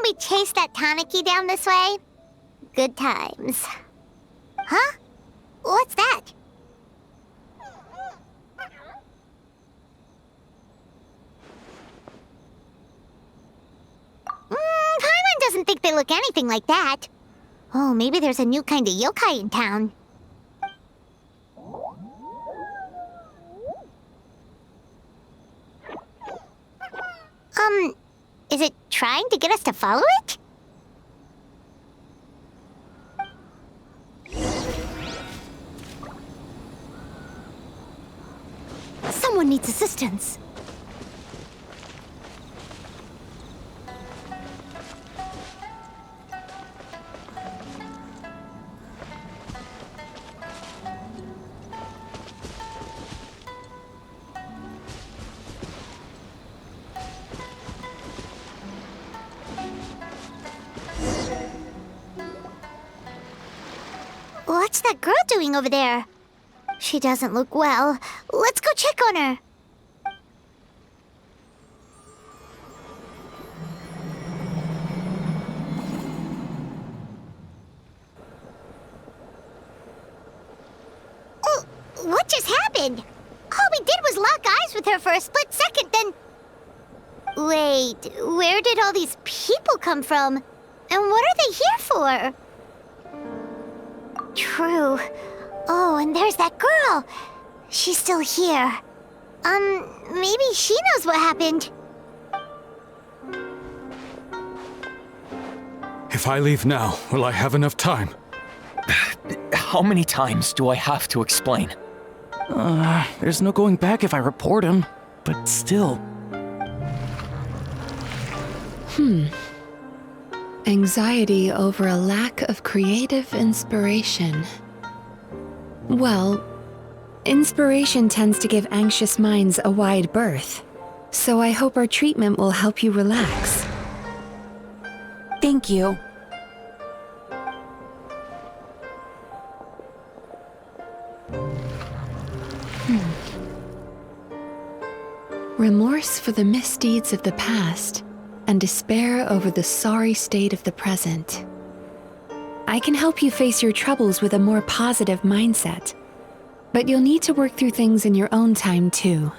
when we chased that Tanuki down this way? Good times. Huh? What's that? Paimon doesn't think they look anything like that. Oh, maybe there's a new kind of yokai in town. Is it trying to get us to follow it? Someone needs assistance. What's that girl doing over there? She doesn't look well. Let's go check on her. Oh, what just happened? All we did was lock eyes with her for a split second, then... Wait, where did all these people come from? And what are they here for? True. Oh, and there's that girl. She's still here. Maybe she knows what happened. If I leave now, will I have enough time? How many times do I have to explain? There's no going back if I report him, but still. Anxiety over a lack of creative inspiration. Well, inspiration tends to give anxious minds a wide berth, so I hope our treatment will help you relax. Thank you. Remorse for the misdeeds of the past, and despair over the sorry state of the present. I can help you face your troubles with a more positive mindset, but you'll need to work through things in your own time too.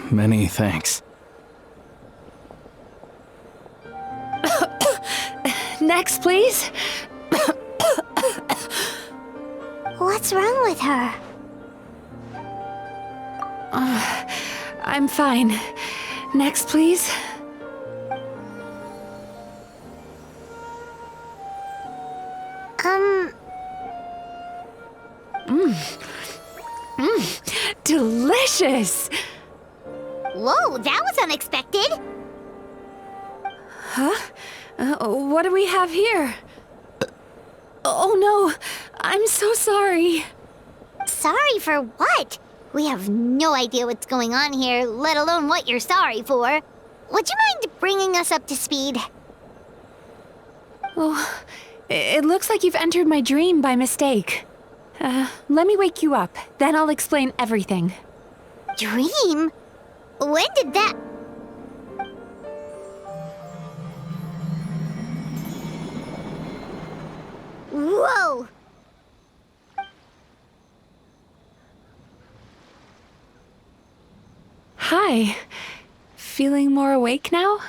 Many thanks. Next, please. What's wrong with her? I'm fine. Next, please. Delicious! Whoa, that was unexpected. Huh? What do we have here? Oh no, I'm so sorry. Sorry for what? We have no idea what's going on here, let alone what you're sorry for. Would you mind bringing us up to speed? Oh, it looks like you've entered my dream by mistake. Let me wake you up, then I'll explain everything. Dream? When did that... Whoa! Hi. Feeling more awake now?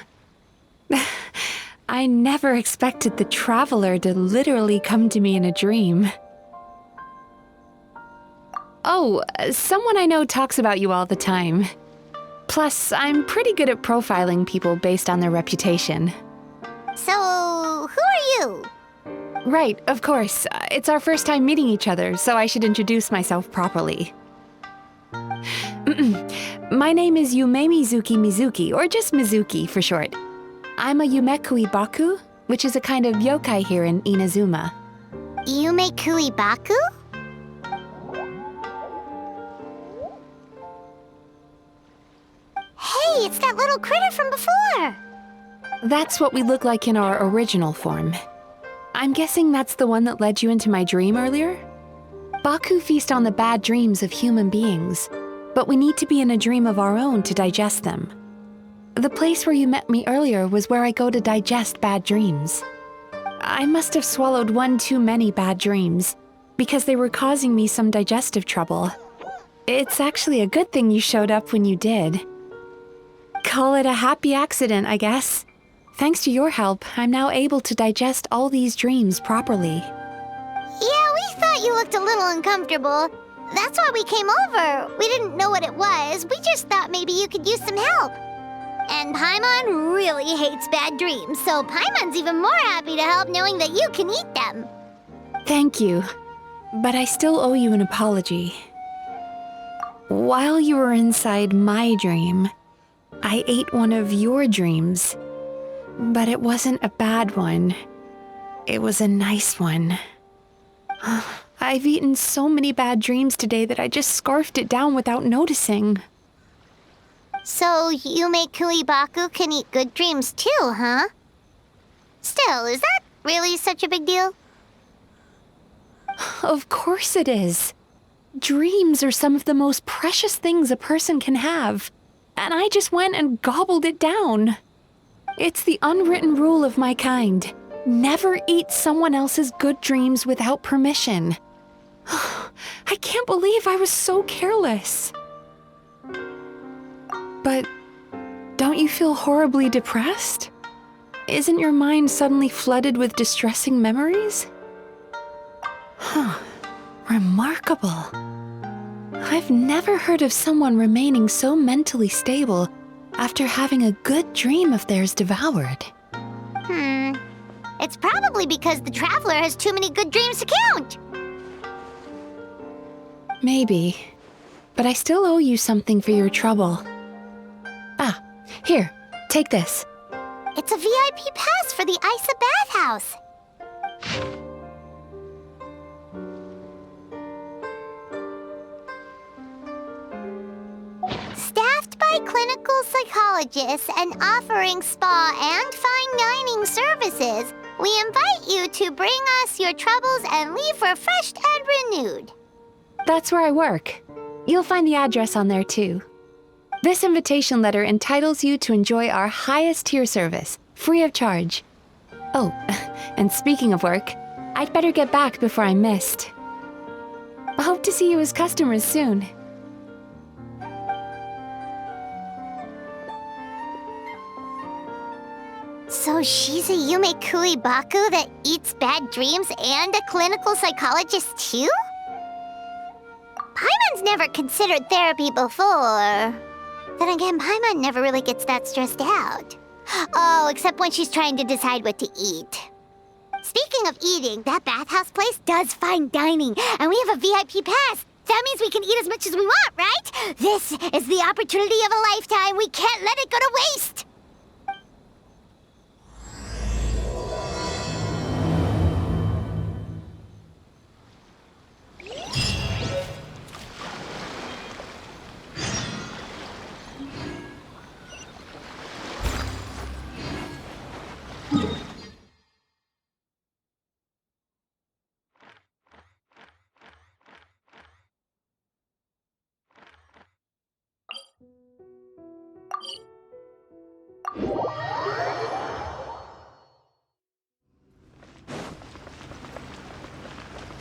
I never expected the Traveler to literally come to me in a dream. Oh, someone I know talks about you all the time. Plus, I'm pretty good at profiling people based on their reputation. So, who are you? Right, of course. It's our first time meeting each other, so I should introduce myself properly. My name is Yumemizuki Mizuki, or just Mizuki for short. I'm a Yumekui Baku, which is a kind of yokai here in Inazuma. Yumekui Baku? Hey, it's that little critter from before! That's what we look like in our original form. I'm guessing that's the one that led you into my dream earlier? Baku feast on the bad dreams of human beings. but we need to be in a dream of our own to digest them. The place where you met me earlier was where I go to digest bad dreams. I must have swallowed one too many bad dreams, because they were causing me some digestive trouble. It's actually a good thing you showed up when you did. Call it a happy accident, I guess. Thanks to your help, I'm now able to digest all these dreams properly. Yeah, we thought you looked a little uncomfortable. That's why we came over. We didn't know what it was. We just thought maybe you could use some help. And Paimon really hates bad dreams, so Paimon's even more happy to help knowing that you can eat them. Thank you, but I still owe you an apology. While you were inside my dream, I ate one of your dreams, but it wasn't a bad one. It was a nice one. I've eaten so many bad dreams today that I just scarfed it down without noticing. So Yumei Baku can eat good dreams too, huh? Still, is that really such a big deal? Of course it is. Dreams are some of the most precious things a person can have, and I just went and gobbled it down. It's the unwritten rule of my kind. Never eat someone else's good dreams without permission. I can't believe I was so careless. But don't you feel horribly depressed? Isn't your mind suddenly flooded with distressing memories? Remarkable. I've never heard of someone remaining so mentally stable after having a good dream of theirs devoured. It's probably because the traveler has too many good dreams to count. Maybe, but I still owe you something for your trouble. Ah, here, take this. It's a VIP pass for the Isa bathhouse. Staffed by clinical psychologists and offering spa and fine dining services, we invite you to bring us your troubles and leave refreshed and renewed. That's where I work. You'll find the address on there too. This invitation letter entitles you to enjoy our highest tier service, free of charge. Oh, and speaking of work, I'd better get back before I'm missed. I hope to see you as customers soon. So she's a Yumei Baku that eats bad dreams and a clinical psychologist too? Paimon's never considered therapy before. Then again, Paimon never really gets that stressed out. Oh, except when she's trying to decide what to eat. Speaking of eating, that bathhouse place does fine dining, and we have a VIP pass. That means we can eat as much as we want, right? This is the opportunity of a lifetime. We can't let it go to waste.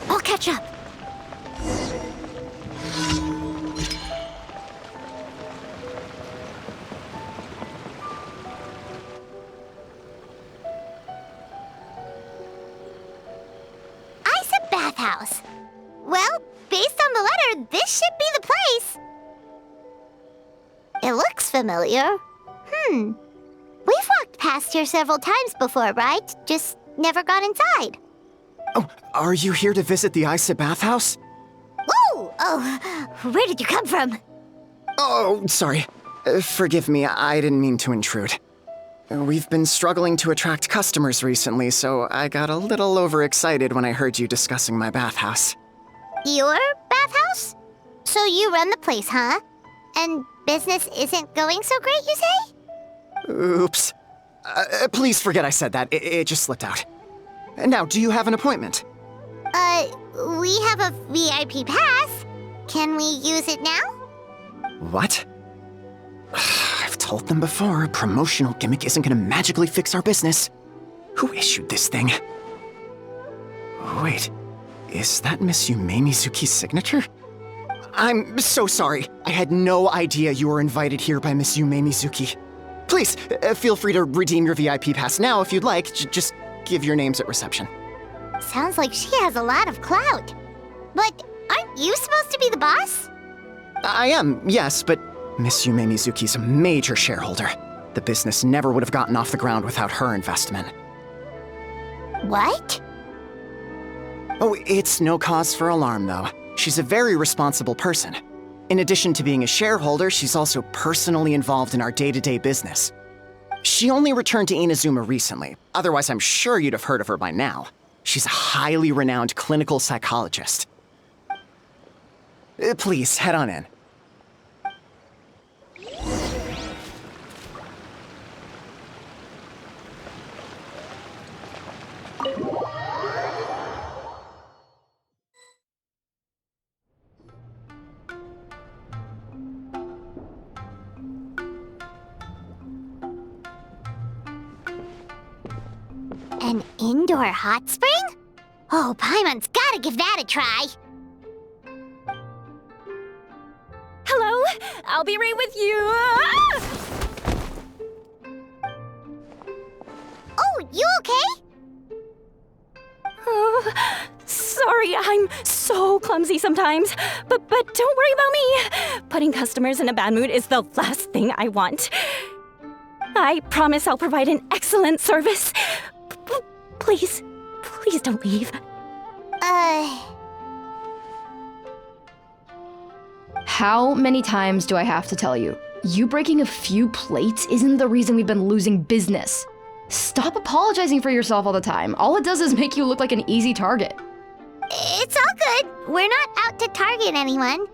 I'll catch up. Isa bathhouse. Well, based on the letter, this should be the place. It looks familiar. We've walked past here several times before, right? Just never got inside. Oh, are you here to visit the Isa bathhouse? Whoa! Oh, where did you come from? Oh, sorry. Forgive me, I didn't mean to intrude. We've been struggling to attract customers recently, so I got a little overexcited when I heard you discussing my bathhouse. Your bathhouse? So you run the place, huh? And business isn't going so great, you say? Oops. Please forget I said that. It just slipped out. Now, do you have an appointment? We have a VIP pass. Can we use it now? What? I've told them before, a promotional gimmick isn't gonna magically fix our business. Who issued this thing? Wait, is that Miss Yumemizuki's signature? I'm so sorry. I had no idea you were invited here by Miss Yumemizuki. Please, feel free to redeem your VIP pass now if you'd like. Just give your names at reception. Sounds like she has a lot of clout. But aren't you supposed to be the boss? I am, yes, but Miss Yumemizuki's a major shareholder. The business never would have gotten off the ground without her investment. What? Oh, it's no cause for alarm, though. She's a very responsible person. In addition to being a shareholder, she's also personally involved in our day-to-day business. She only returned to Inazuma recently, otherwise I'm sure you'd have heard of her by now. She's a highly renowned clinical psychologist. Please, head on in. An indoor hot spring? Oh, Paimon's gotta give that a try. Hello? I'll be right with you. Oh, you okay? Oh, sorry, I'm so clumsy sometimes. But don't worry about me. Putting customers in a bad mood is the last thing I want. I promise I'll provide an excellent service. Please don't leave. How many times do I have to tell you? You breaking a few plates isn't the reason we've been losing business. Stop apologizing for yourself all the time. All it does is make you look like an easy target. It's all good. We're not out to target anyone.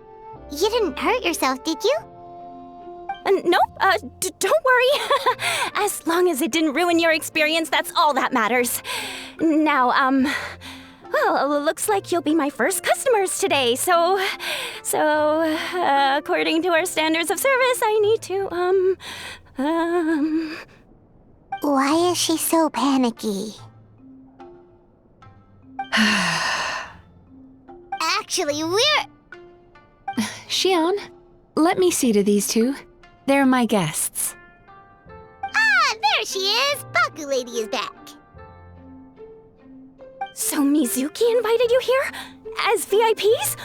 You didn't hurt yourself, did you? Nope, don't worry. As long as it didn't ruin your experience, that's all that matters. Now, well, looks like you'll be my first customers today, so, according to our standards of service, I need to, Why is she so panicky? Actually, we're... Xion, let me see to these two. They're my guests. Ah, there she is! Baku Lady is back. So Mizuki invited you here? As VIPs?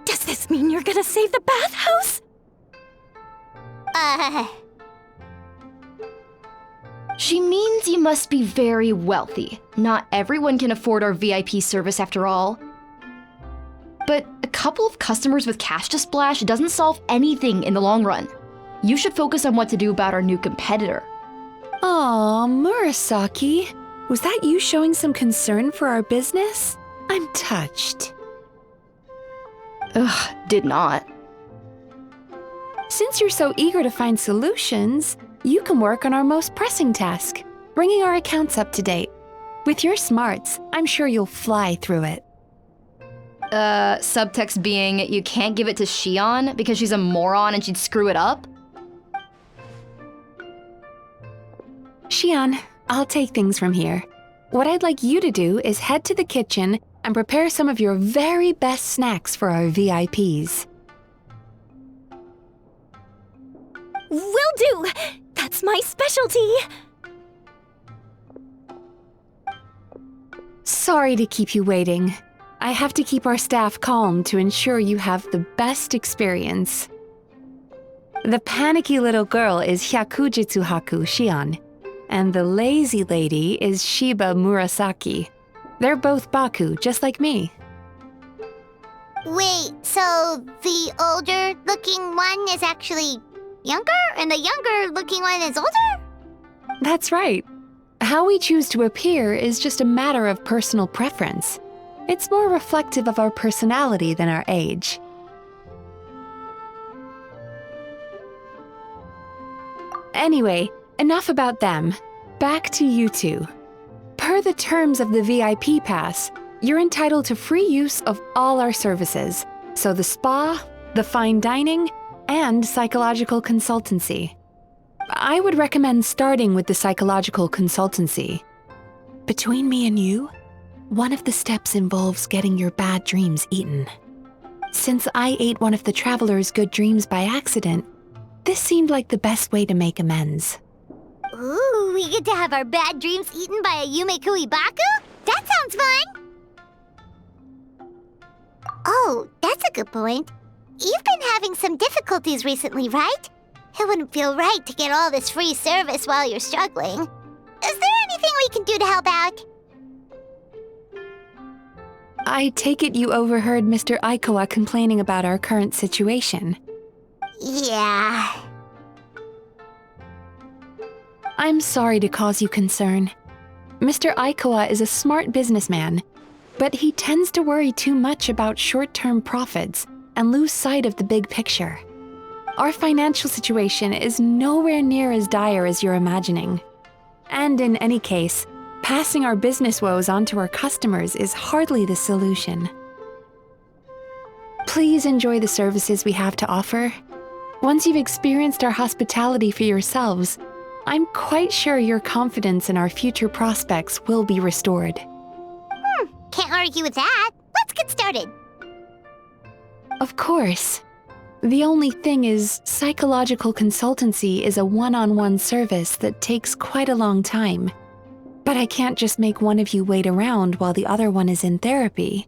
Does this mean you're gonna save the bathhouse? She means you must be very wealthy. Not everyone can afford our VIP service after all. But a couple of customers with cash to splash doesn't solve anything in the long run. You should focus on what to do about our new competitor. Aw, Murasaki. Was that you showing some concern for our business? I'm touched. Ugh, did not. Since you're so eager to find solutions, you can work on our most pressing task, bringing our accounts up to date. With your smarts, I'm sure you'll fly through it. Subtext being, you can't give it to Xion because she's a moron and she'd screw it up? Xion, I'll take things from here. What I'd like you to do is head to the kitchen and prepare some of your very best snacks for our VIPs. Will do! That's my specialty! Sorry to keep you waiting. I have to keep our staff calm to ensure you have the best experience. The panicky little girl is Hyakujitsu Haku Xion, and the lazy lady is Shiba Murasaki. They're both Baku, just like me. Wait, so the older-looking one is actually younger, and the younger-looking one is older? That's right. How we choose to appear is just a matter of personal preference. It's more reflective of our personality than our age. Anyway, enough about them. Back to you two. Per the terms of the VIP pass, you're entitled to free use of all our services. So the spa, the fine dining, and psychological consultancy. I would recommend starting with the psychological consultancy. Between me and you, one of the steps involves getting your bad dreams eaten. Since I ate one of the traveler's good dreams by accident, this seemed like the best way to make amends. Ooh, we get to have our bad dreams eaten by a Yumemizuki Baku? That sounds fun! Oh, that's a good point. You've been having some difficulties recently, right? It wouldn't feel right to get all this free service while you're struggling. Is there anything we can do to help out? I take it you overheard Mr. Aikawa complaining about our current situation. Yeah. I'm sorry to cause you concern. Mr. Aikawa is a smart businessman, but he tends to worry too much about short-term profits and lose sight of the big picture. Our financial situation is nowhere near as dire as you're imagining. And in any case, passing our business woes on to our customers is hardly the solution. Please enjoy the services we have to offer. Once you've experienced our hospitality for yourselves, I'm quite sure your confidence in our future prospects will be restored. Can't argue with that. Let's get started. Of course. The only thing is, psychological consultancy is a one-on-one service that takes quite a long time. But I can't just make one of you wait around while the other one is in therapy.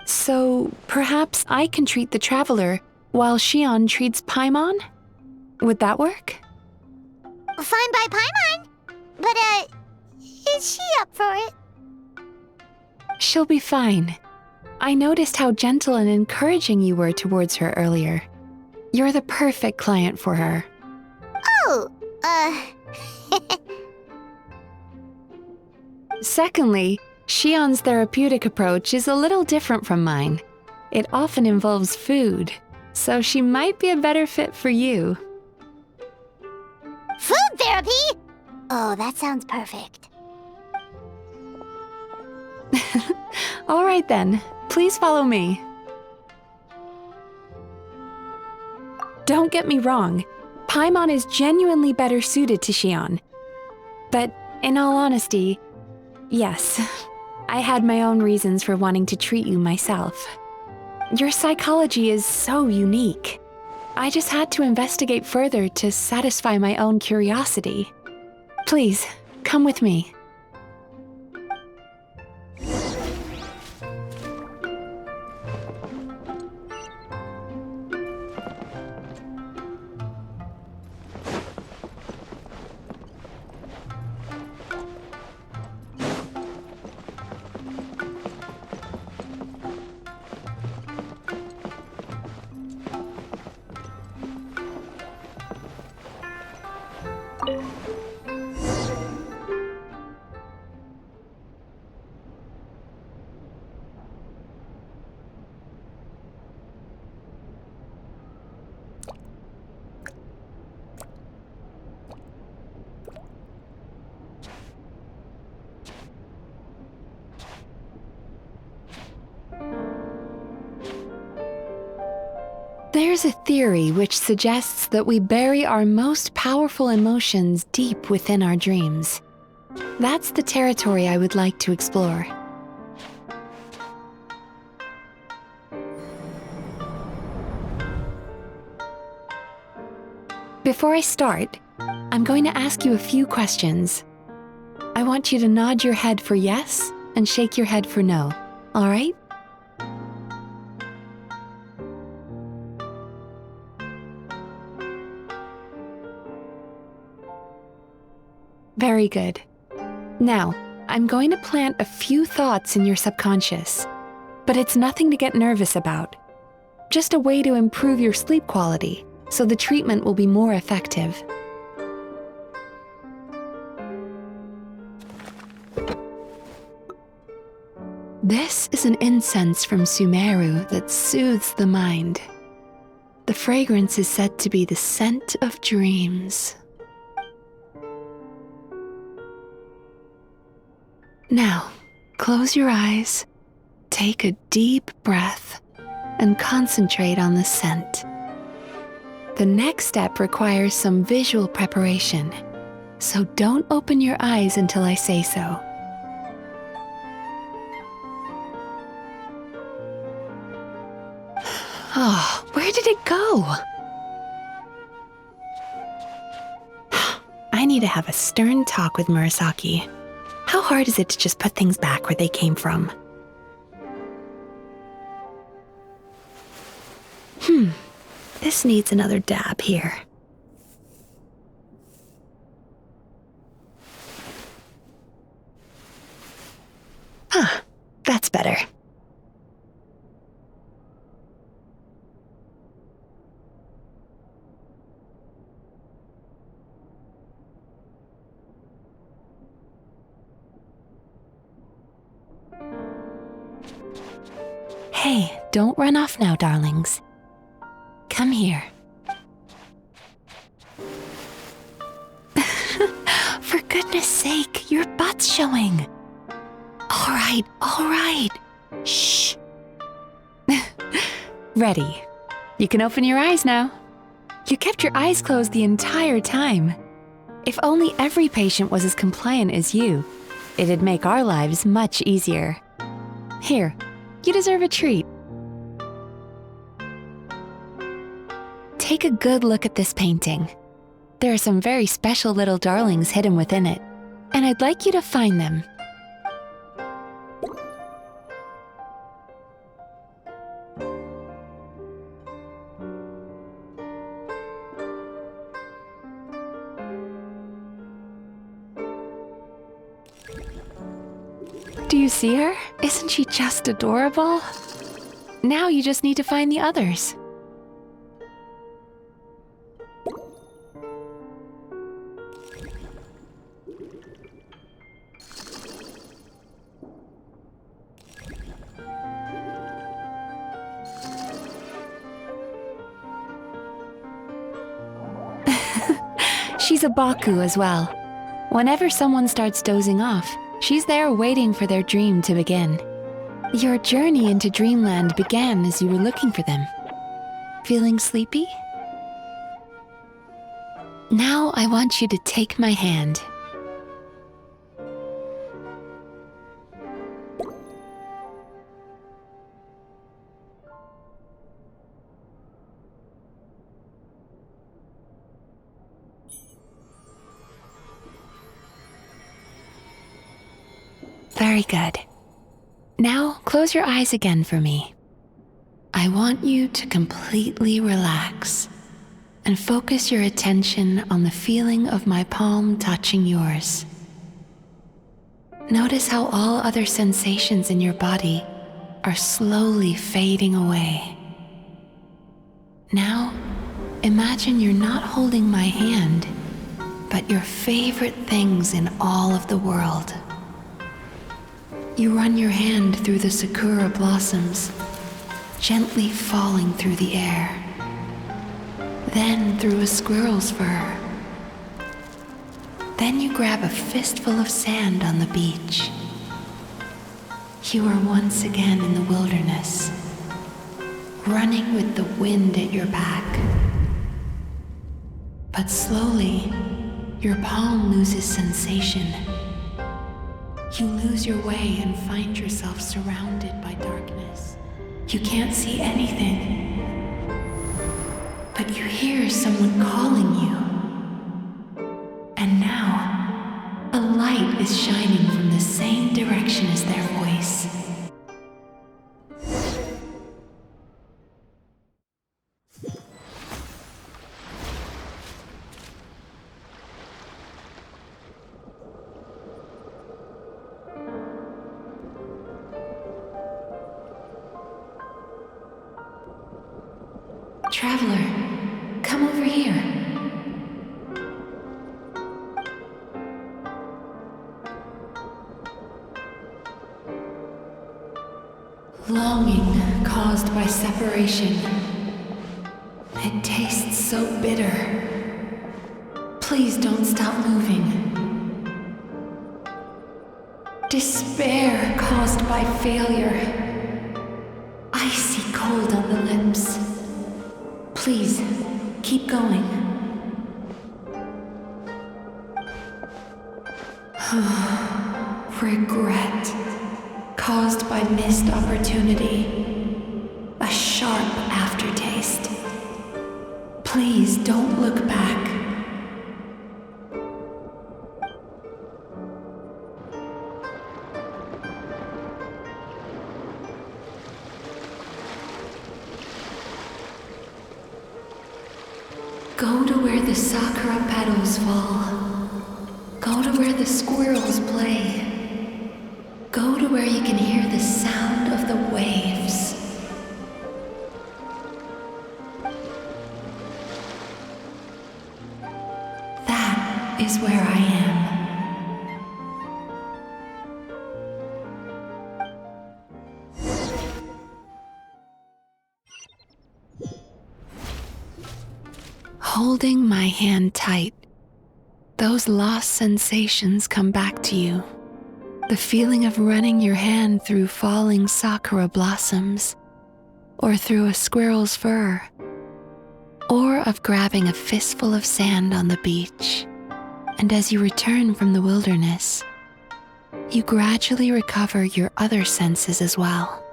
So perhaps I can treat the traveler while Shion treats Paimon? Would that work? Fine by Paimon. But, is she up for it? She'll be fine. I noticed how gentle and encouraging you were towards her earlier. You're the perfect client for her. Oh, Secondly, Shion's therapeutic approach is a little different from mine. It often involves food, so she might be a better fit for you. food therapy? Oh, that sounds perfect. All right then, please follow me. Don't get me wrong, Paimon is genuinely better suited to Shion. But in all honesty, yes, I had my own reasons for wanting to treat you myself. Your psychology is so unique. I just had to investigate further to satisfy my own curiosity. Please, come with me. There's a theory which suggests that we bury our most powerful emotions deep within our dreams. That's the territory I would like to explore. Before I start, I'm going to ask you a few questions. I want you to nod your head for yes and shake your head for no, all right? Very good. Now, I'm going to plant a few thoughts in your subconscious, but it's nothing to get nervous about. Just a way to improve your sleep quality, so the treatment will be more effective. This is an incense from Sumeru that soothes the mind. The fragrance is said to be the scent of dreams. Now, close your eyes, take a deep breath, and concentrate on the scent. The next step requires some visual preparation, so don't open your eyes until I say so. Oh, where did it go? I need to have a stern talk with Murasaki. How hard is it to just put things back where they came from? This needs another dab here. That's better. Hey, don't run off now, darlings. Come here. For goodness sake, your butt's showing. All right. Shh. Ready. You can open your eyes now. You kept your eyes closed the entire time. If only every patient was as compliant as you, it'd make our lives much easier. Here, you deserve a treat. Take a good look at this painting. There are some very special little darlings hidden within it, and I'd like you to find them. Do you see her? Isn't she just adorable? Now you just need to find the others. She's a Baku as well. Whenever someone starts dozing off, she's there waiting for their dream to begin. Your journey into Dreamland began as you were looking for them. Feeling sleepy? Now I want you to take my hand. Very good. Now close your eyes again for me. I want you to completely relax and focus your attention on the feeling of my palm touching yours. Notice how all other sensations in your body are slowly fading away. Now, imagine you're not holding my hand, but your favorite things in all of the world. You run your hand through the sakura blossoms, gently falling through the air. Then through a squirrel's fur. Then you grab a fistful of sand on the beach. You are once again in the wilderness, running with the wind at your back. But slowly, your palm loses sensation. You lose your way and find yourself surrounded by darkness. You can't see anything, but you hear someone calling you. And now, a light is shining from the same direction as their voice. Traveler, come over here. Longing caused by separation. It tastes so bitter. Please don't stop moving. Despair caused by failure. Icy cold on the lips. Please, Keep going. Regret. Caused by missed opportunity. A sharp aftertaste. Please don't look back. Go to where the sakura petals fall. Go to where the squirrels play. Go to where you can hear the sound of the waves. That is where I am. Holding my hand tight, those lost sensations come back to you. The feeling of running your hand through falling sakura blossoms, or through a squirrel's fur, or of grabbing a fistful of sand on the beach. And as you return from the wilderness, you gradually recover your other senses as well.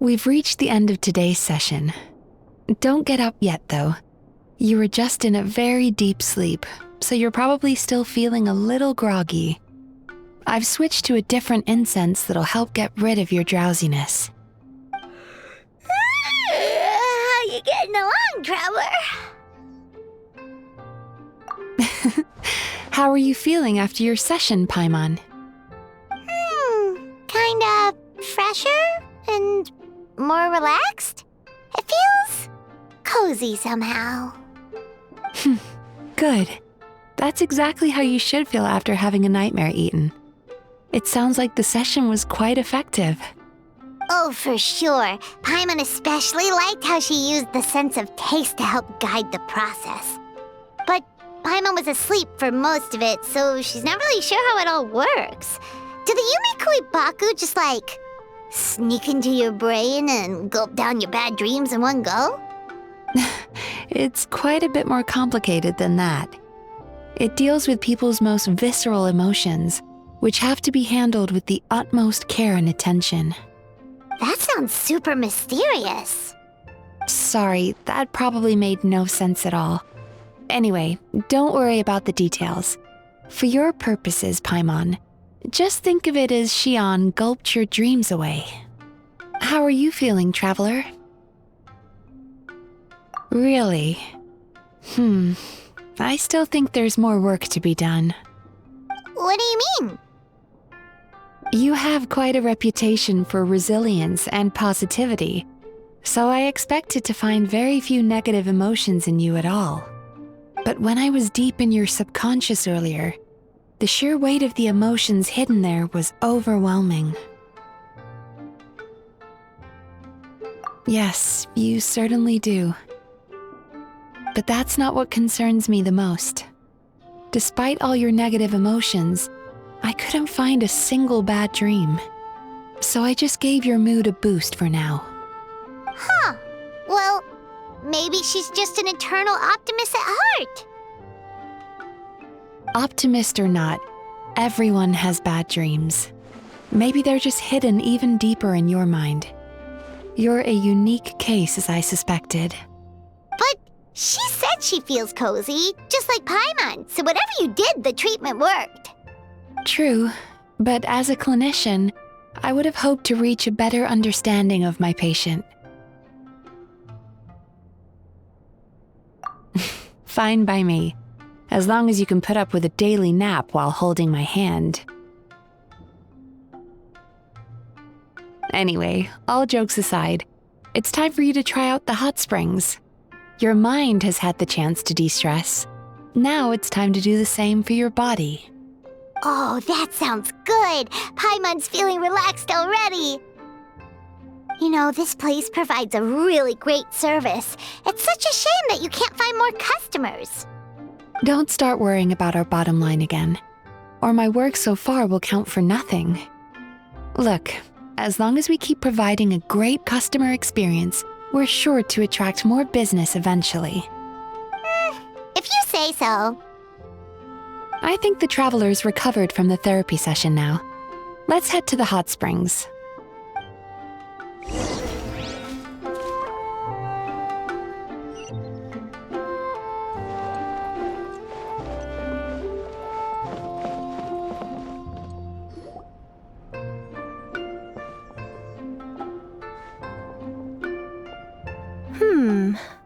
We've reached the end of today's session. Don't get up yet, though. You were just in a very deep sleep, so you're probably still feeling a little groggy. I've switched to a different incense that'll help get rid of your drowsiness. How you getting along, Traveler? How are you feeling after your session, Paimon? Kinda fresher and more relaxed. It feels cozy somehow. Good. That's exactly how you should feel after having a nightmare eaten. It sounds like the session was quite effective. Oh, for sure. Paimon especially liked how she used the sense of taste to help guide the process. But Paimon was asleep for most of it, so she's not really sure how it all works. Do the Yumikui Baku just sneak into your brain and gulp down your bad dreams in one go? It's quite a bit more complicated than that. It deals with people's most visceral emotions, which have to be handled with the utmost care and attention. That sounds super mysterious. Sorry, that probably made no sense at all. Anyway, don't worry about the details. For your purposes, Paimon, just think of it as Xion gulped your dreams away. How are you feeling, Traveler? Really? I still think there's more work to be done. What do you mean? You have quite a reputation for resilience and positivity, so I expected to find very few negative emotions in you at all. But when I was deep in your subconscious earlier, the sheer weight of the emotions hidden there was overwhelming. Yes, you certainly do. But that's not what concerns me the most. Despite all your negative emotions, I couldn't find a single bad dream. So I just gave your mood a boost for now. Huh. Well, maybe she's just an eternal optimist at heart. Optimist or not, everyone has bad dreams. Maybe they're just hidden even deeper in your mind. You're a unique case, as I suspected. But she said she feels cozy, just like Paimon, so whatever you did, the treatment worked. True, but as a clinician, I would have hoped to reach a better understanding of my patient. Fine by me, as long as you can put up with a daily nap while holding my hand. Anyway, all jokes aside, it's time for you to try out the hot springs. Your mind has had the chance to de-stress. Now it's time to do the same for your body. Oh, that sounds good. Paimon's feeling relaxed already. You know, this place provides a really great service. It's such a shame that you can't find more customers. Don't start worrying about our bottom line again, or my work so far will count for nothing. Look, as long as we keep providing a great customer experience, we're sure to attract more business eventually. If you say so. I think the travelers recovered from the therapy session now. Let's head to the hot springs.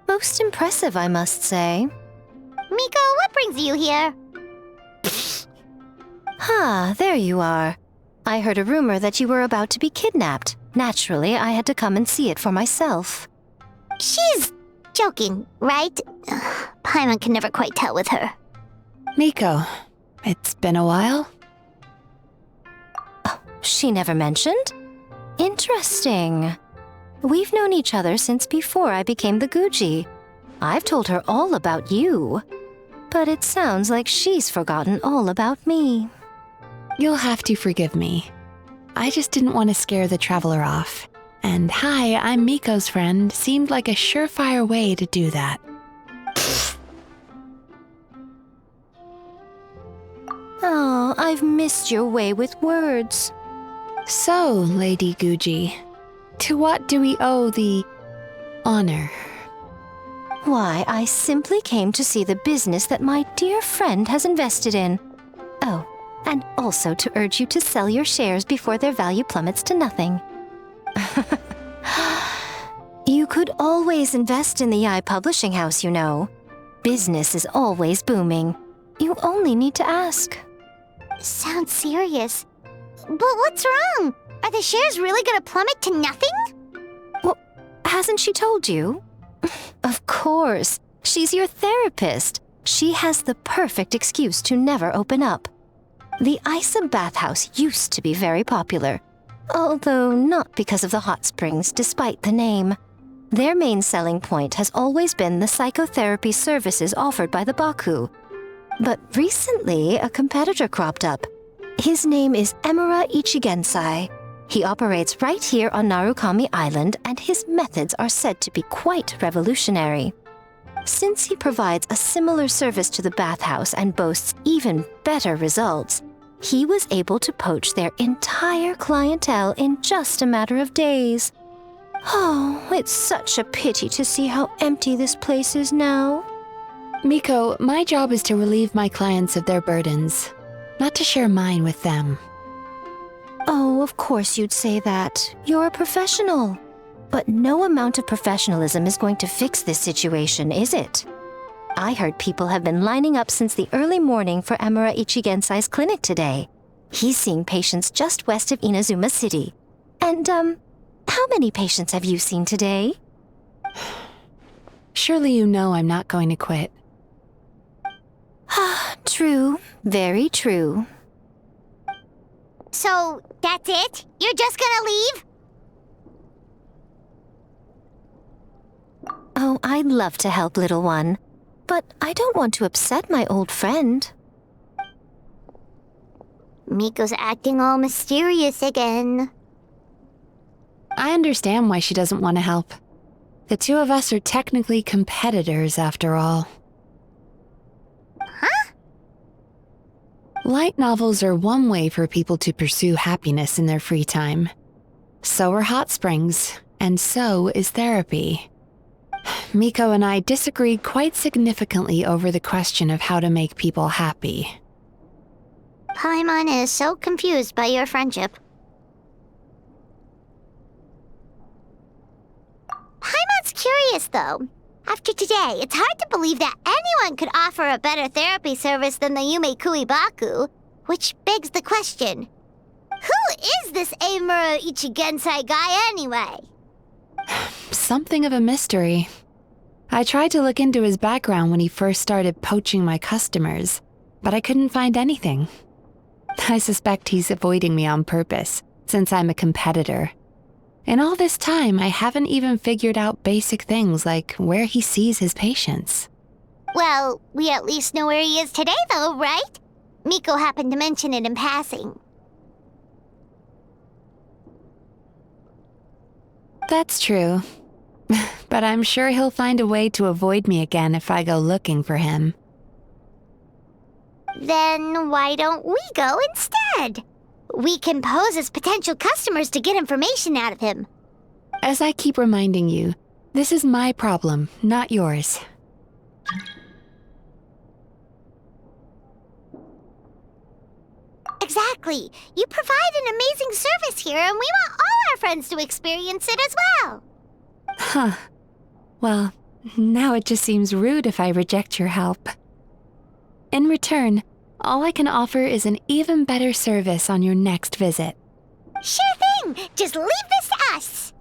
Most impressive, I must say. Miko, what brings you here? There you are. I heard a rumor that you were about to be kidnapped. Naturally, I had to come and see it for myself. She's joking, right? Paimon can never quite tell with her. Miko, it's been a while. She never mentioned? Interesting. We've known each other since before I became the Guji. I've told her all about you. But it sounds like she's forgotten all about me. You'll have to forgive me. I just didn't want to scare the traveler off. And hi, I'm Miko's friend seemed like a surefire way to do that. Oh, I've missed your way with words. So, Lady Guji, to what do we owe the honor? Why, I simply came to see the business that my dear friend has invested in. Oh, and also to urge you to sell your shares before their value plummets to nothing. You could always invest in the Yi Publishing House, you know. Business is always booming. You only need to ask. Sounds serious. But what's wrong? Are the shares really gonna plummet to nothing? Well, hasn't she told you? Of course. She's your therapist. She has the perfect excuse to never open up. The Isa bathhouse used to be very popular, although not because of the hot springs, despite the name. Their main selling point has always been the psychotherapy services offered by the Baku. But recently, a competitor cropped up. His name is Emura Ichigensai. He operates right here on Narukami Island, and his methods are said to be quite revolutionary. Since he provides a similar service to the bathhouse and boasts even better results, he was able to poach their entire clientele in just a matter of days. Oh, it's such a pity to see how empty this place is now. Miko, my job is to relieve my clients of their burdens, not to share mine with them. Oh, of course you'd say that. You're a professional. But no amount of professionalism is going to fix this situation, is it? I heard people have been lining up since the early morning for Emura Ichigensai's clinic today. He's seeing patients just west of Inazuma City. And, how many patients have you seen today? Surely you know I'm not going to quit. True. Very true. So, that's it? You're just gonna leave? Oh, I'd love to help, little one. But I don't want to upset my old friend. Miko's acting all mysterious again. I understand why she doesn't want to help. The two of us are technically competitors, after all. Huh? Light novels are one way for people to pursue happiness in their free time. So are hot springs, and so is therapy. Miko and I disagreed quite significantly over the question of how to make people happy. Paimon is so confused by your friendship. Paimon's curious, though. After today, it's hard to believe that anyone could offer a better therapy service than the Yumei Baku, which begs the question, who is this Emura Ichigensai guy anyway? Something of a mystery. I tried to look into his background when he first started poaching my customers, but I couldn't find anything. I suspect he's avoiding me on purpose, since I'm a competitor. In all this time, I haven't even figured out basic things like where he sees his patients. Well, we at least know where he is today, though, right? Miko happened to mention it in passing. That's true. But I'm sure he'll find a way to avoid me again if I go looking for him. Then why don't we go instead? We can pose as potential customers to get information out of him. As I keep reminding you, this is my problem, not yours. Exactly. You provide an amazing service here, and we want all our friends to experience it as well. Huh. Well, now it just seems rude if I reject your help. In return, all I can offer is an even better service on your next visit. Sure thing! Just leave this to us!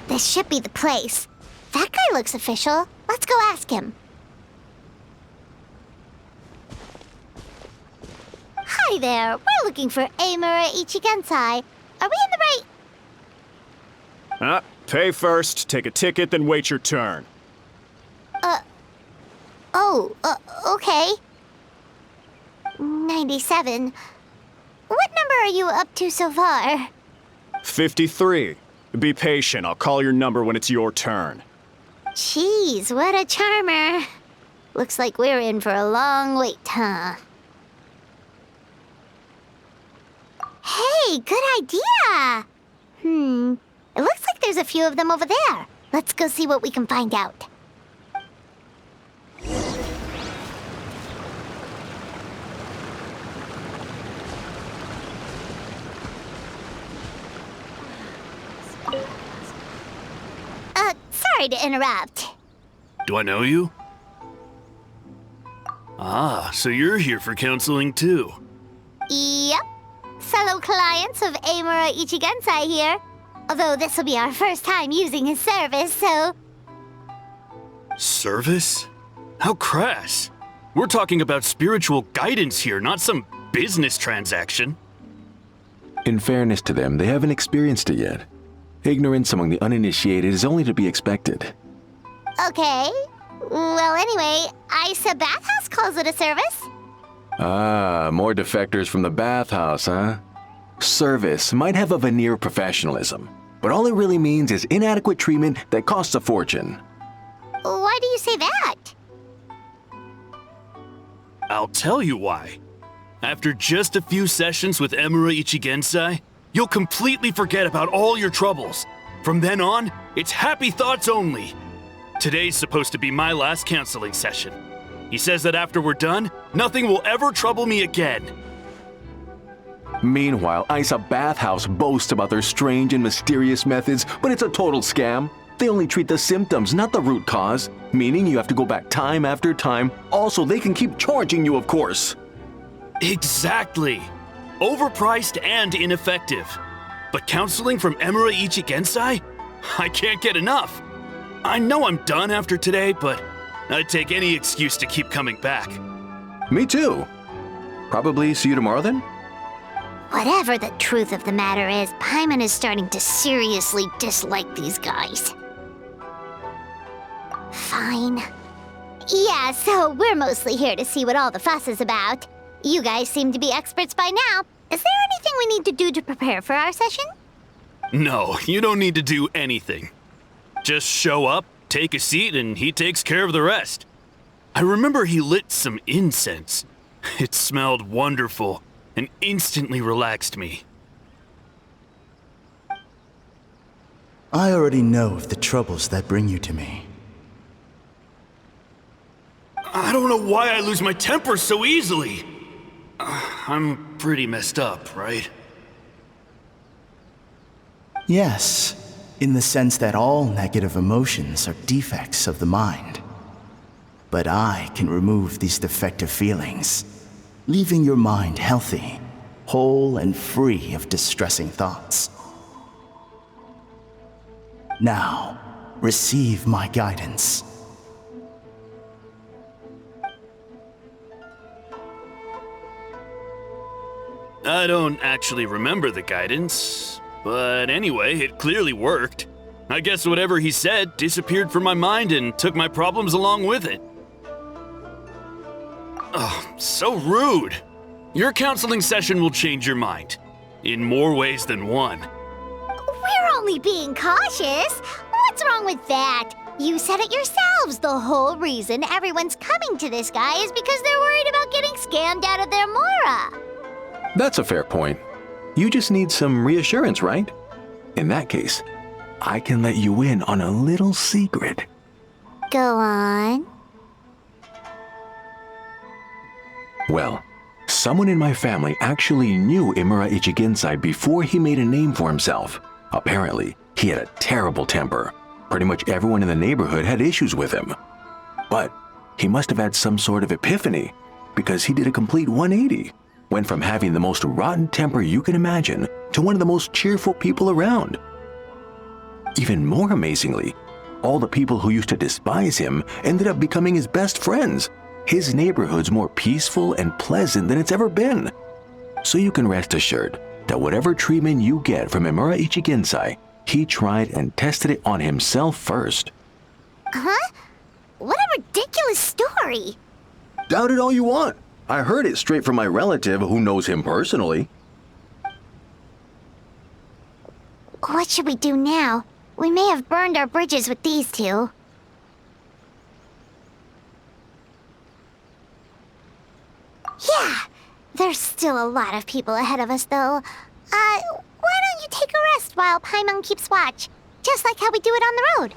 This should be the place. That guy looks official. Let's go ask him. Hi there. We're looking for Amura Ichigensai. Are we in the right... Pay first, take a ticket, then wait your turn. Okay. 97. What number are you up to so far? 53. Be patient, I'll call your number when it's your turn. Jeez, what a charmer. Looks like we're in for a long wait, huh? Hey, good idea! It looks like there's a few of them over there. Let's go see what we can find out. Sorry to interrupt. Do I know you? Ah, so you're here for counseling too. Yep. Fellow clients of Amura Ichigensai here. Although this will be our first time using his service, so... Service? How crass. We're talking about spiritual guidance here, not some business transaction. In fairness to them, they haven't experienced it yet. Ignorance among the uninitiated is only to be expected. Okay. Well, anyway, Isa Bathhouse calls it a service. Ah, more defectors from the bathhouse, huh? Service might have a veneer of professionalism, but all it really means is inadequate treatment that costs a fortune. Why do you say that? I'll tell you why. After just a few sessions with Amura Ichigensai, you'll completely forget about all your troubles. From then on, it's happy thoughts only. Today's supposed to be my last counseling session. He says that after we're done, nothing will ever trouble me again. Meanwhile, Isa Bathhouse boasts about their strange and mysterious methods, but it's a total scam. They only treat the symptoms, not the root cause, meaning you have to go back time after time. Also, they can keep charging you, of course. Exactly. Overpriced and ineffective. But counseling from Amura Ichigensai? I can't get enough. I know I'm done after today, but I'd take any excuse to keep coming back. Me too. Probably see you tomorrow then? Whatever the truth of the matter is, Paimon is starting to seriously dislike these guys. Fine. Yeah, so we're mostly here to see what all the fuss is about. You guys seem to be experts by now. Is there anything we need to do to prepare for our session? No, you don't need to do anything. Just show up, take a seat, and he takes care of the rest. I remember he lit some incense. It smelled wonderful and instantly relaxed me. I already know of the troubles that bring you to me. I don't know why I lose my temper so easily. I'm pretty messed up, right? Yes, in the sense that all negative emotions are defects of the mind. But I can remove these defective feelings, leaving your mind healthy, whole and free of distressing thoughts. Now, receive my guidance. I don't actually remember the guidance, but anyway, it clearly worked. I guess whatever he said disappeared from my mind and took my problems along with it. Oh, so rude. Your counseling session will change your mind. In more ways than one. We're only being cautious. What's wrong with that? You said it yourselves. The whole reason everyone's coming to this guy is because they're worried about getting scammed out of their Mora. That's a fair point. You just need some reassurance, right? In that case, I can let you in on a little secret. Go on. Well, someone in my family actually knew Imura Ichigensai before he made a name for himself. Apparently, he had a terrible temper. Pretty much everyone in the neighborhood had issues with him. But he must have had some sort of epiphany, because he did a complete 180. Went from having the most rotten temper you can imagine to one of the most cheerful people around. Even more amazingly, all the people who used to despise him ended up becoming his best friends. His neighborhood's more peaceful and pleasant than it's ever been. So you can rest assured that whatever treatment you get from Imura Ichigensai, he tried and tested it on himself first. Huh? What a ridiculous story. Doubt it all you want. I heard it straight from my relative who knows him personally. What should we do now? We may have burned our bridges with these two. Yeah, there's still a lot of people ahead of us, though. Why don't you take a rest while Paimon keeps watch? Just like how we do it on the road.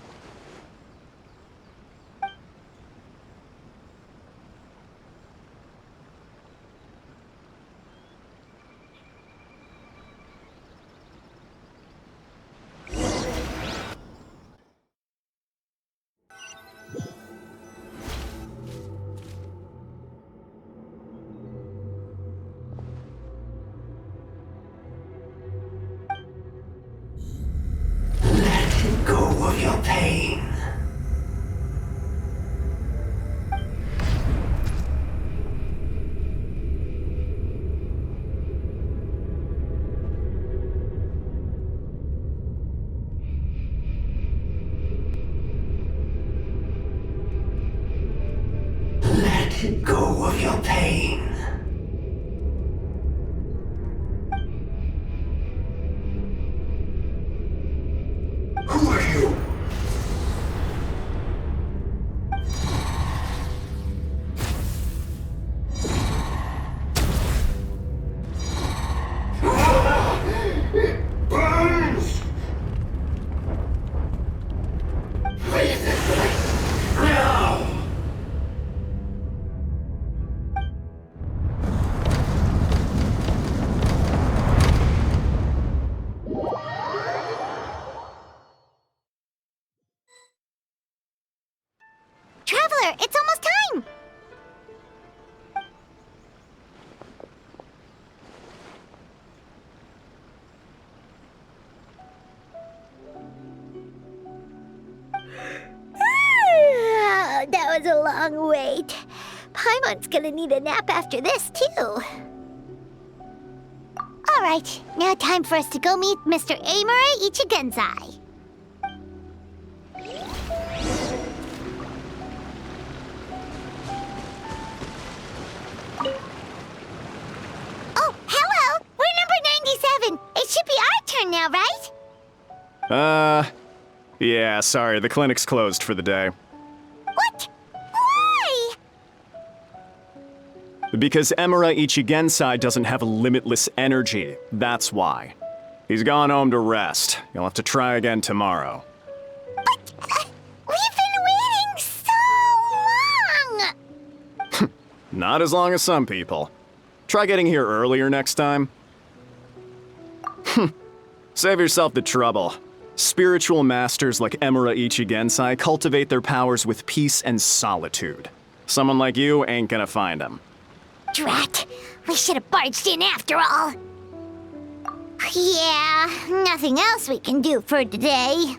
Go of your pain. Let go of your pain. Who are you? It burns! Leave this place now! Traveler, it's almost time! That was a long wait. Paimon's gonna need a nap after this, too. Alright, now time for us to go meet Mr. Imura Ichigensai. Oh, hello! We're number 97! It should be our turn now, right? Yeah, sorry, the clinic's closed for the day. What? Why? Because Imura Ichigensai doesn't have a limitless energy, that's why. He's gone home to rest. You'll have to try again tomorrow. We've been waiting so long! Not as long as some people. Try getting here earlier next time. Save yourself the trouble. Spiritual masters like Emura Ichigensai cultivate their powers with peace and solitude. Someone like you ain't gonna find them. Drat, we should have barged in after all. Yeah, nothing else we can do for today.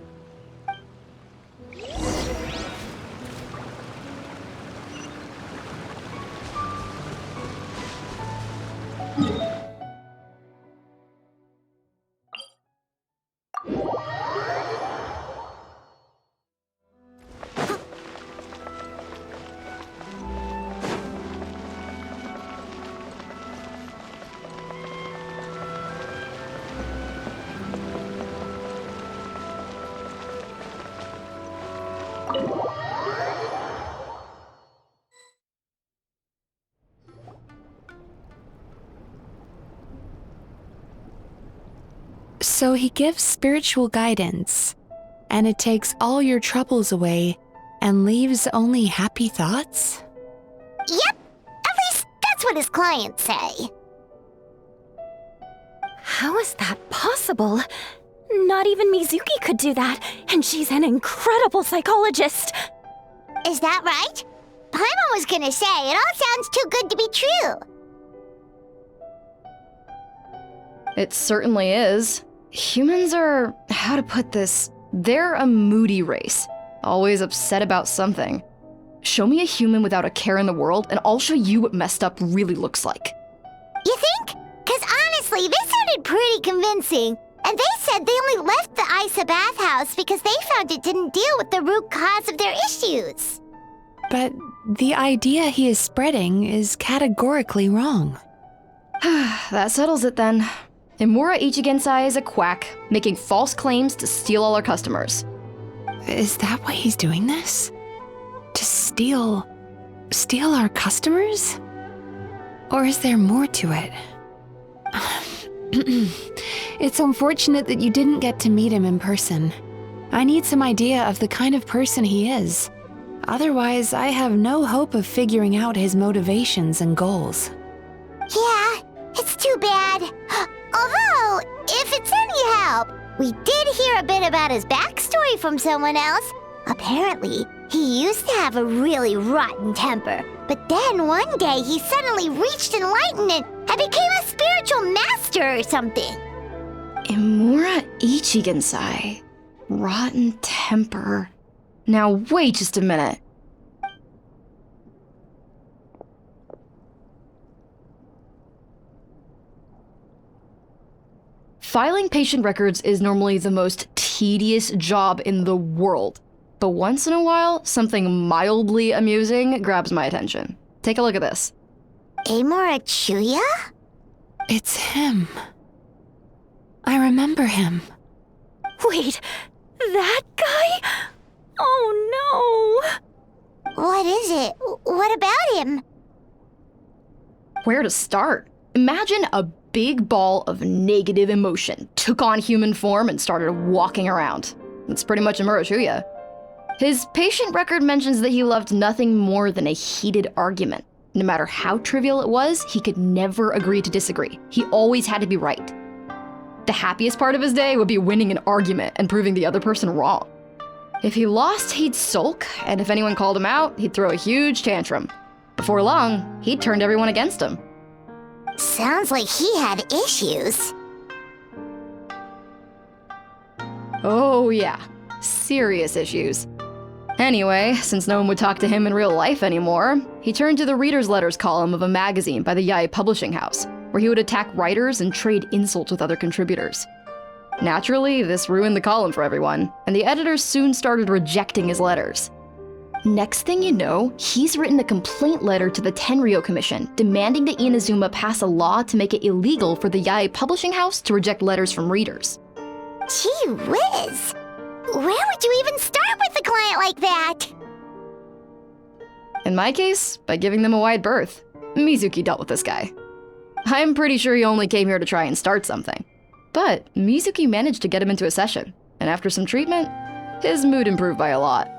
So he gives spiritual guidance, and it takes all your troubles away and leaves only happy thoughts? Yep, at least that's what his clients say. How is that possible? Not even Mizuki could do that, and she's an incredible psychologist. Is that right? Paimon was gonna say, it all sounds too good to be true. It certainly is. Humans are, how to put this, they're a moody race, always upset about something. Show me a human without a care in the world, and I'll show you what messed up really looks like. You think? Because honestly, this sounded pretty convincing. And they said they only left the Isa bathhouse because they found it didn't deal with the root cause of their issues. But the idea he is spreading is categorically wrong. That settles it then. Emura Ichigensai is a quack, making false claims to steal all our customers. Is that why he's doing this? To steal our customers? Or is there more to it? It's unfortunate that you didn't get to meet him in person. I need some idea of the kind of person he is. Otherwise, I have no hope of figuring out his motivations and goals. Yeah, it's too bad. Although, if it's any help, we did hear a bit about his backstory from someone else. Apparently, he used to have a really rotten temper, but then one day he suddenly reached enlightenment and became a spiritual master or something. Emura Ichigensai. Rotten temper. Now wait just a minute. Filing patient records is normally the most tedious job in the world. But once in a while, something mildly amusing grabs my attention. Take a look at this. Emura Chuya? It's him. I remember him. Wait, that guy? Oh no! What is it? What about him? Where to start? Imagine a big ball of negative emotion took on human form and started walking around. That's pretty much Emura Chuya. His patient record mentions that he loved nothing more than a heated argument. No matter how trivial it was, he could never agree to disagree. He always had to be right. The happiest part of his day would be winning an argument and proving the other person wrong. If he lost, he'd sulk, and if anyone called him out, he'd throw a huge tantrum. Before long, he'd turned everyone against him. Sounds like he had issues. Oh yeah, serious issues. Anyway, since no one would talk to him in real life anymore, he turned to the reader's letters column of a magazine by the Yae publishing house, where he would attack writers and trade insults with other contributors. Naturally, this ruined the column for everyone, and the editors soon started rejecting his letters. Next thing you know, he's written a complaint letter to the Tenryo Commission, demanding that Inazuma pass a law to make it illegal for the Yae publishing house to reject letters from readers. Gee whiz! Where would you even start with a client like that? In my case, by giving them a wide berth. Mizuki dealt with this guy. I'm pretty sure he only came here to try and start something. But Mizuki managed to get him into a session, and after some treatment, his mood improved by a lot.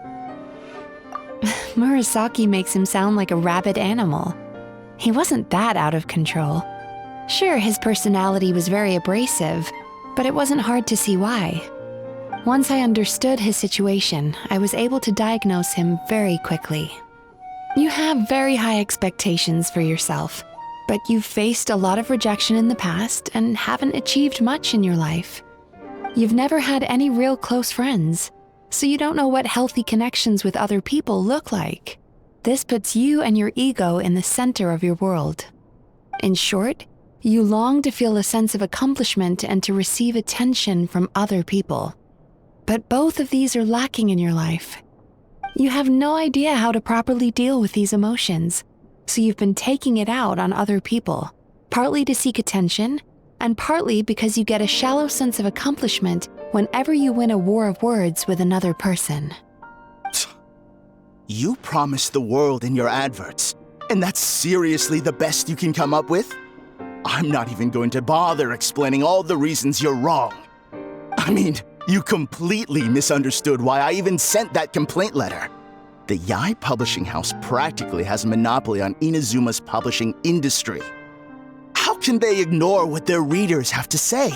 Murasaki makes him sound like a rabid animal. He wasn't that out of control. Sure, his personality was very abrasive, but it wasn't hard to see why. Once I understood his situation, I was able to diagnose him very quickly. You have very high expectations for yourself, but you've faced a lot of rejection in the past and haven't achieved much in your life. You've never had any real close friends, so you don't know what healthy connections with other people look like. This puts you and your ego in the center of your world. In short, you long to feel a sense of accomplishment and to receive attention from other people. But both of these are lacking in your life. You have no idea how to properly deal with these emotions, so you've been taking it out on other people, partly to seek attention, and partly because you get a shallow sense of accomplishment whenever you win a war of words with another person. You promised the world in your adverts, and that's seriously the best you can come up with? I'm not even going to bother explaining all the reasons you're wrong. I mean, you completely misunderstood why I even sent that complaint letter. The Yae publishing house practically has a monopoly on Inazuma's publishing industry. How can they ignore what their readers have to say?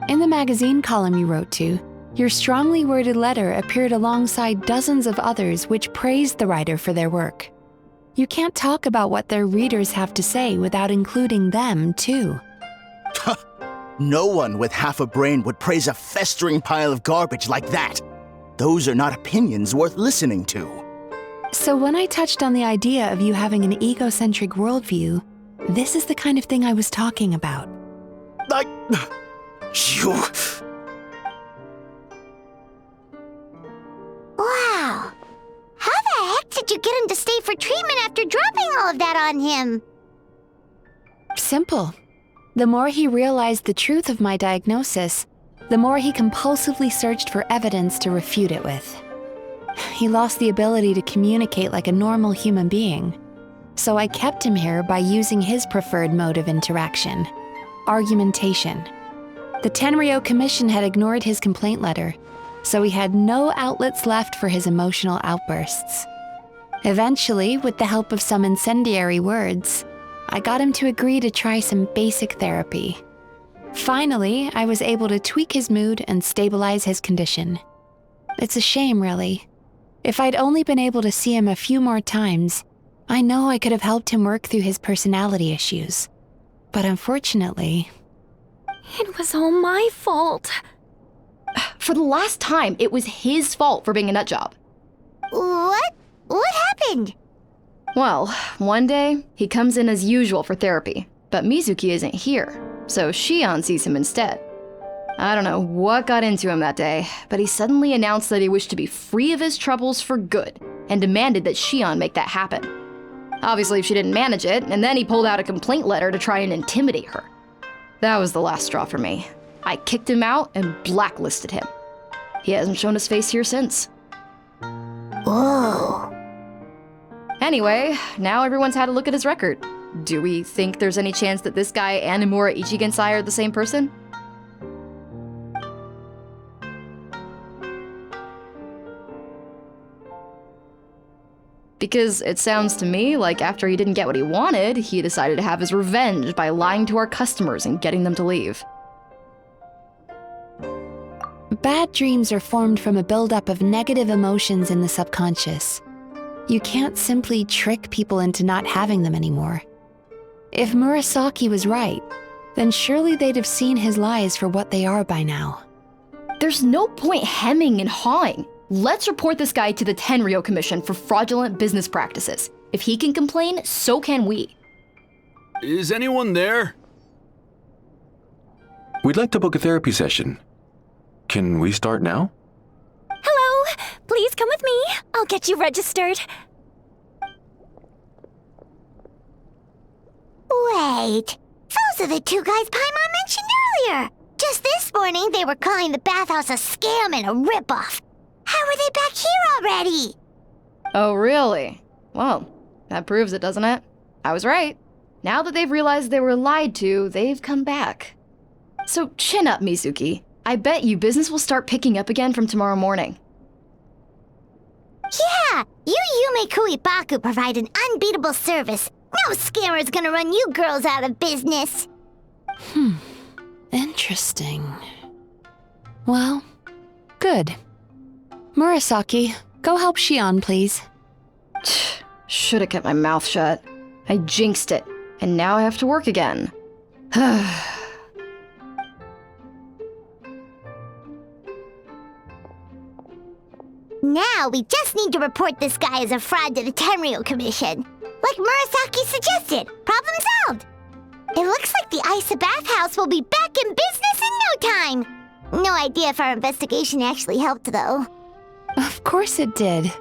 In the magazine column you wrote to, your strongly worded letter appeared alongside dozens of others which praised the writer for their work. You can't talk about what their readers have to say without including them, too. No one with half a brain would praise a festering pile of garbage like that. Those are not opinions worth listening to. So when I touched on the idea of you having an egocentric worldview, this is the kind of thing I was talking about. You... Wow. How the heck did you get him to stay for treatment after dropping all of that on him? Simple. The more he realized the truth of my diagnosis, the more he compulsively searched for evidence to refute it with. He lost the ability to communicate like a normal human being. So I kept him here by using his preferred mode of interaction, argumentation. The Tenryo Commission had ignored his complaint letter, so he had no outlets left for his emotional outbursts. Eventually, with the help of some incendiary words, I got him to agree to try some basic therapy. Finally, I was able to tweak his mood and stabilize his condition. It's a shame, really. If I'd only been able to see him a few more times, I know I could have helped him work through his personality issues. But unfortunately... It was all my fault. For the last time, it was his fault for being a nutjob. What? What happened? Well, one day, he comes in as usual for therapy, but Mizuki isn't here, so Shion sees him instead. I don't know what got into him that day, but he suddenly announced that he wished to be free of his troubles for good, and demanded that Shion make that happen. Obviously, she didn't manage it, and then he pulled out a complaint letter to try and intimidate her. That was the last straw for me. I kicked him out and blacklisted him. He hasn't shown his face here since. Whoa. Anyway, now everyone's had a look at his record. Do we think there's any chance that this guy and Imura Ichigensai are the same person? Because it sounds to me like after he didn't get what he wanted, he decided to have his revenge by lying to our customers and getting them to leave. Bad dreams are formed from a buildup of negative emotions in the subconscious. You can't simply trick people into not having them anymore. If Murasaki was right, then surely they'd have seen his lies for what they are by now. There's no point hemming and hawing. Let's report this guy to the Tenryo Commission for fraudulent business practices. If he can complain, so can we. Is anyone there? We'd like to book a therapy session. Can we start now? Hello! Please come with me. I'll get you registered. Wait. Those are the two guys Paimon mentioned earlier. Just this morning, they were calling the bathhouse a scam and a ripoff. How are they back here already? Oh, really? Well, that proves it, doesn't it? I was right. Now that they've realized they were lied to, they've come back. So chin up, Mizuki. I bet you business will start picking up again from tomorrow morning. Yeah, you Yumei Baku provide an unbeatable service. No scammer's gonna run you girls out of business. Interesting. Well, good. Murasaki, go help Shion, please. Should've kept my mouth shut. I jinxed it, and now I have to work again. Now we just need to report this guy as a fraud to the Tenryo Commission. Like Murasaki suggested. Problem solved. It looks like the Isa bathhouse will be back in business in no time. No idea if our investigation actually helped, though. Of course it did.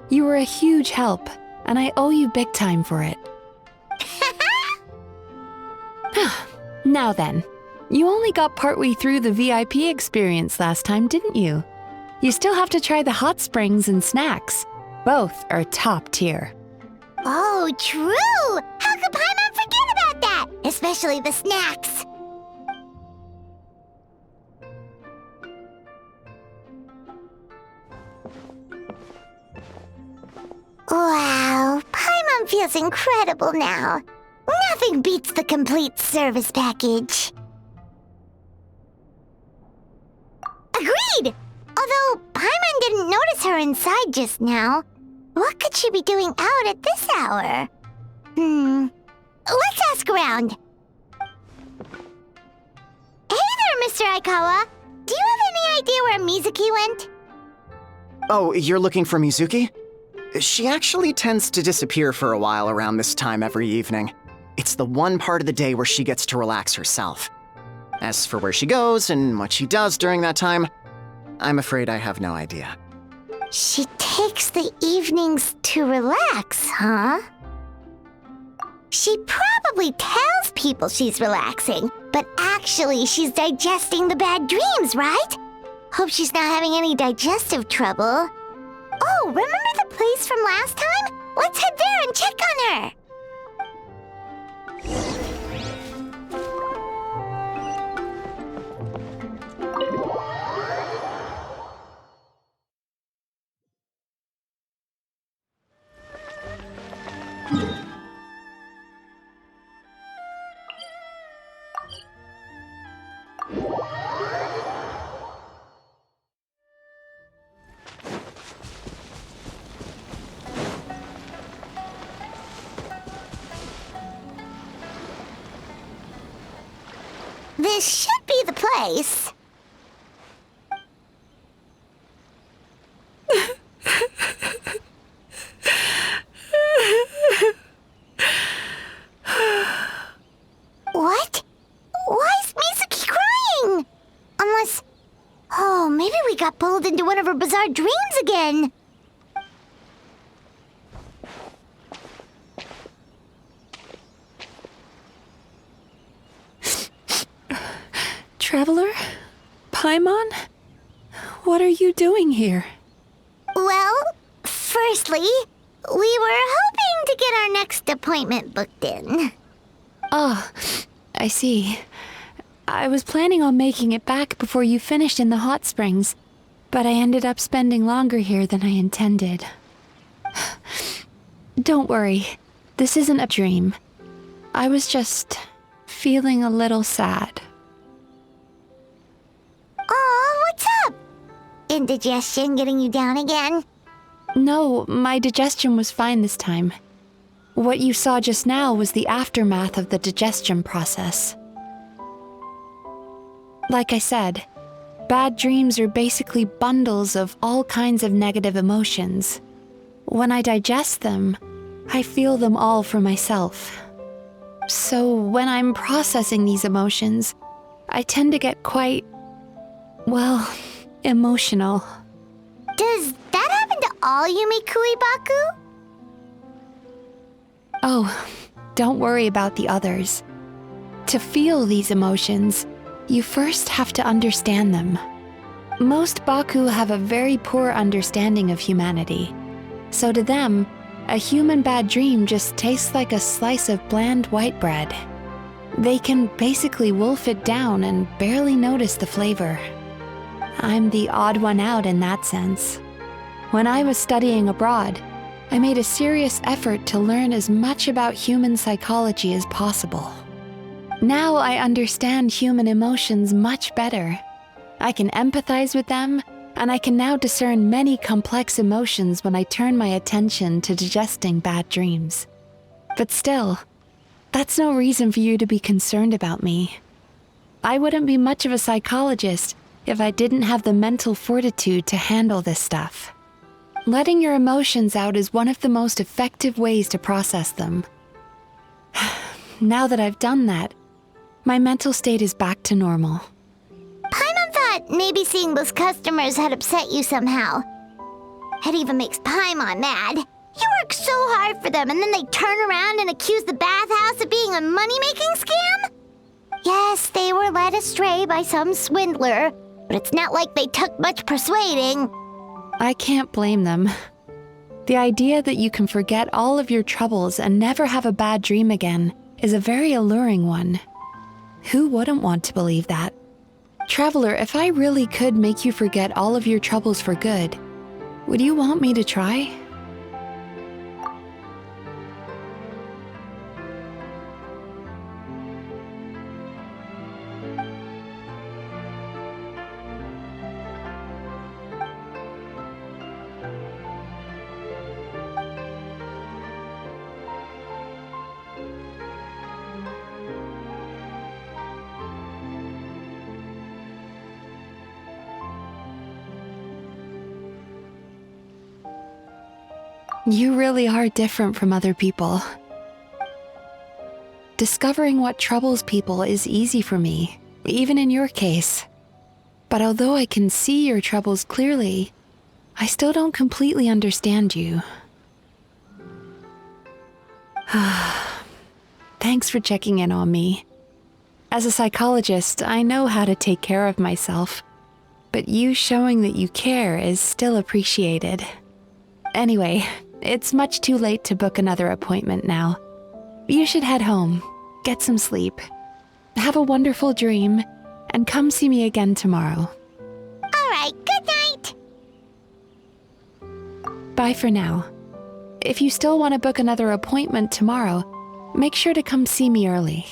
You were a huge help, and I owe you big time for it. Now then, you only got partway through the VIP experience last time, didn't you? You still have to try the hot springs and snacks. Both are top tier. Oh, true! How could Paimon forget about that? Especially the snacks. Wow, Paimon feels incredible now. Nothing beats the complete service package. Agreed! Although Paimon didn't notice her inside just now. What could she be doing out at this hour? Let's ask around. Hey there, Mr. Aikawa. Do you have any idea where Mizuki went? Oh, you're looking for Mizuki? She actually tends to disappear for a while around this time every evening. It's the one part of the day where she gets to relax herself. As for where she goes and what she does during that time, I'm afraid I have no idea. She takes the evenings to relax, huh? She probably tells people she's relaxing, but actually she's digesting the bad dreams, right? Hope she's not having any digestive trouble. Oh, remember the place from last time? Let's head there and check on her. This should be the place. What? Why is Mizuki crying? Unless... Oh, maybe we got pulled into one of her bizarre dreams again. Traveler? Paimon? What are you doing here? Well, firstly, we were hoping to get our next appointment booked in. Oh, I see. I was planning on making it back before you finished in the hot springs, but I ended up spending longer here than I intended. Don't worry, this isn't a dream. I was just feeling a little sad. Oh, what's up? Indigestion getting you down again? No, my digestion was fine this time. What you saw just now was the aftermath of the digestion process. Like I said, bad dreams are basically bundles of all kinds of negative emotions. When I digest them, I feel them all for myself. So when I'm processing these emotions, I tend to get quite, well, emotional. Does that happen to all Yumei Baku? Oh, don't worry about the others. To feel these emotions, you first have to understand them. Most Baku have a very poor understanding of humanity. So to them, a human bad dream just tastes like a slice of bland white bread. They can basically wolf it down and barely notice the flavor. I'm the odd one out in that sense. When I was studying abroad, I made a serious effort to learn as much about human psychology as possible. Now I understand human emotions much better. I can empathize with them, and I can now discern many complex emotions when I turn my attention to digesting bad dreams. But still, that's no reason for you to be concerned about me. I wouldn't be much of a psychologist if I didn't have the mental fortitude to handle this stuff. Letting your emotions out is one of the most effective ways to process them. Now that I've done that, my mental state is back to normal. Paimon thought maybe seeing those customers had upset you somehow. It even makes Paimon mad. You work so hard for them and then they turn around and accuse the bathhouse of being a money-making scam? Yes, they were led astray by some swindler, but it's not like they took much persuading. I can't blame them. The idea that you can forget all of your troubles and never have a bad dream again is a very alluring one. Who wouldn't want to believe that? Traveler, if I really could make you forget all of your troubles for good, would you want me to try? You really are different from other people. Discovering what troubles people is easy for me, even in your case. But although I can see your troubles clearly, I still don't completely understand you. Thanks for checking in on me. As a psychologist, I know how to take care of myself, but you showing that you care is still appreciated. Anyway, it's much too late to book another appointment now. You should head home, get some sleep, have a wonderful dream, and come see me again tomorrow. All right, good night. Bye for now. If you still want to book another appointment tomorrow, make sure to come see me early.